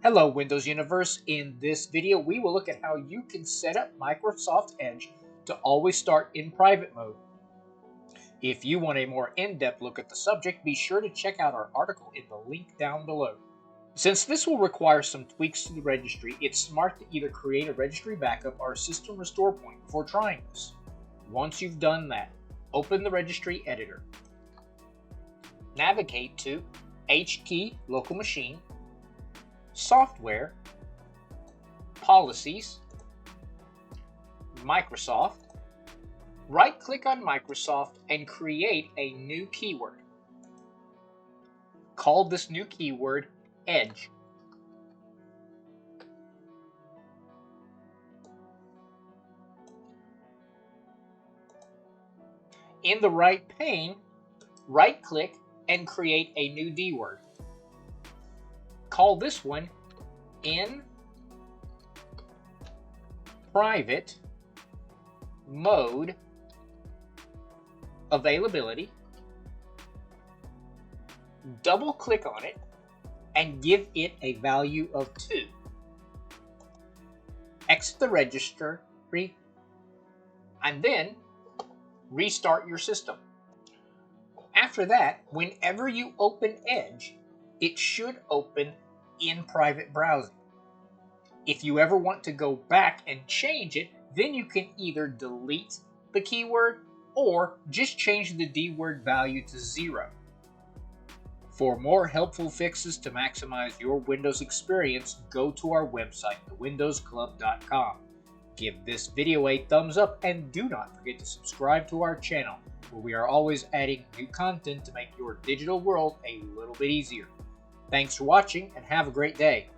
Hello Windows Universe. In this video we will look at how you can set up Microsoft Edge to always start in private mode. If you want a more in-depth look at the subject, be sure to check out our article in the link down below. Since this will require some tweaks to the registry, it's smart to either create a registry backup or a system restore point before trying this. Once you've done that, open the registry editor. Navigate to HKey Local Machine, Software, Policies, Microsoft. Right-click on Microsoft and create a new keyword. Call this new keyword Edge. In the right pane, right-click and create a new D word. Call this one InPrivate Mode Availability. Double click on it and give it a value of 2. Exit the registry and then restart your system. After that, whenever you open Edge, it should open in private browsing. If you ever want to go back and change it, then you can either delete the keyword or just change the D word value to 0. For more helpful fixes to maximize your Windows experience, go to our website, thewindowsclub.com. Give this video a thumbs up and do not forget to subscribe to our channel, where we are always adding new content to make your digital world a little bit easier. Thanks for watching and have a great day.